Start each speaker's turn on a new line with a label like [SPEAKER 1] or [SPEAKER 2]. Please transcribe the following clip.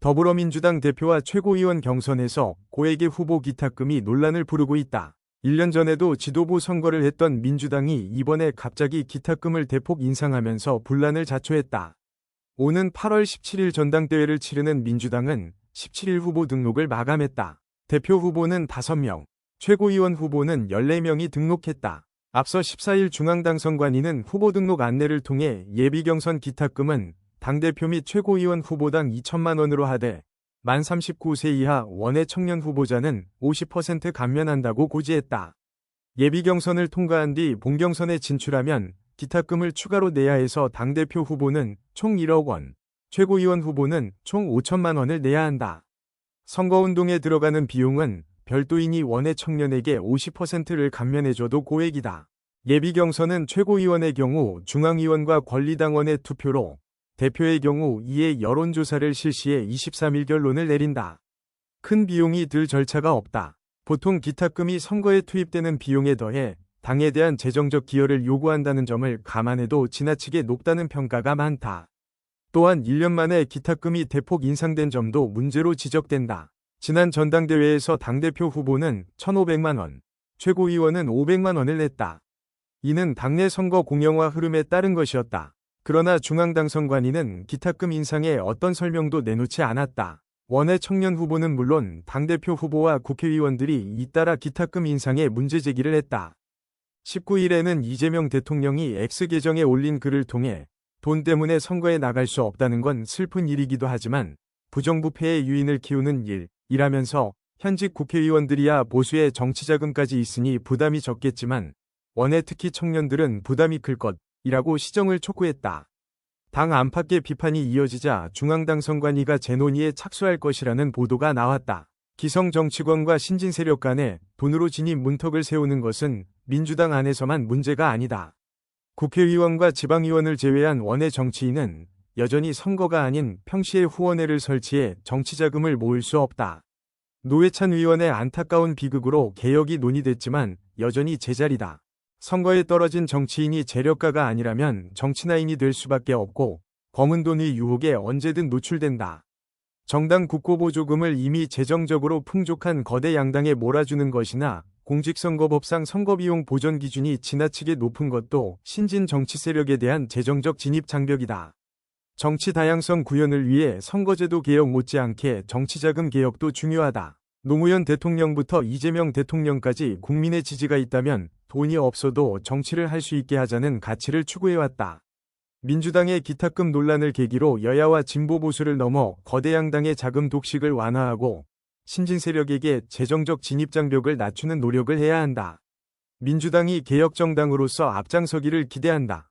[SPEAKER 1] 더불어민주당 대표와 최고위원 경선에서 고액의 후보 기탁금이 논란을 부르고 있다. 1년 전에도 지도부 선거를 했던 민주당이 이번에 갑자기 기탁금을 대폭 인상하면서 분란을 자초했다. 오는 8월 17일 전당대회를 치르는 민주당은 17일 후보 등록을 마감했다. 대표 후보는 5명, 최고위원 후보는 14명이 등록했다. 앞서 14일 중앙당선관위는 후보 등록 안내를 통해 예비경선 기탁금은 당대표 및 최고위원 후보당 2천만 원으로 하되 만 39세 이하 원외 청년 후보자는 50% 감면한다고 고지했다. 예비경선을 통과한 뒤 본경선에 진출하면 기탁금을 추가로 내야 해서 당대표 후보는 총 1억 원, 최고위원 후보는 총 5천만 원을 내야 한다. 선거운동에 들어가는 비용은 별도인이 원외 청년에게 50%를 감면해줘도 고액이다. 예비경선은 최고위원의 경우 중앙위원과 권리당원의 투표로, 대표의 경우 이에 여론조사를 실시해 23일 결론을 내린다. 큰 비용이 들 절차가 없다. 보통 기탁금이 선거에 투입되는 비용에 더해 당에 대한 재정적 기여를 요구한다는 점을 감안해도 지나치게 높다는 평가가 많다. 또한 1년 만에 기탁금이 대폭 인상된 점도 문제로 지적된다. 지난 전당대회에서 당대표 후보는 1,500만 원, 최고위원은 500만 원을 냈다. 이는 당내 선거 공영화 흐름에 따른 것이었다. 그러나 중앙당선관위는 기탁금 인상에 어떤 설명도 내놓지 않았다. 원외 청년 후보는 물론 당대표 후보와 국회의원들이 잇따라 기탁금 인상에 문제 제기를 했다. 19일에는 이재명 대통령이 X계정에 올린 글을 통해 돈 때문에 선거에 나갈 수 없다는 건 슬픈 일이기도 하지만 부정부패의 유인을 키우는 일이라면서 현직 국회의원들이야 보수의 정치자금까지 있으니 부담이 적겠지만 원외 특히 청년들은 부담이 클 것이라고 시정을 촉구했다. 당 안팎의 비판이 이어지자 중앙당선관위가 재논의에 착수할 것이라는 보도가 나왔다. 기성 정치권과 신진 세력 간에 돈으로 진입 문턱을 세우는 것은 민주당 안에서만 문제가 아니다. 국회의원과 지방의원을 제외한 원외 정치인은 여전히 선거가 아닌 평시에 후원회를 설치해 정치자금을 모을 수 없다. 노회찬 의원의 안타까운 비극으로 개혁이 논의됐지만 여전히 제자리다. 선거에 떨어진 정치인이 재력가가 아니라면 정치나인이 될 수밖에 없고 검은 돈의 유혹에 언제든 노출된다. 정당 국고보조금을 이미 재정적으로 풍족한 거대 양당에 몰아주는 것이나 공직선거법상 선거비용 보전 기준이 지나치게 높은 것도 신진 정치 세력에 대한 재정적 진입 장벽이다. 정치 다양성 구현을 위해 선거제도 개혁 못지않게 정치자금 개혁도 중요하다. 노무현 대통령부터 이재명 대통령까지 국민의 지지가 있다면 돈이 없어도 정치를 할 수 있게 하자는 가치를 추구해왔다. 민주당의 기탁금 논란을 계기로 여야와 진보 보수를 넘어 거대 양당의 자금 독식을 완화하고 신진 세력에게 재정적 진입 장벽을 낮추는 노력을 해야 한다. 민주당이 개혁정당으로서 앞장서기를 기대한다.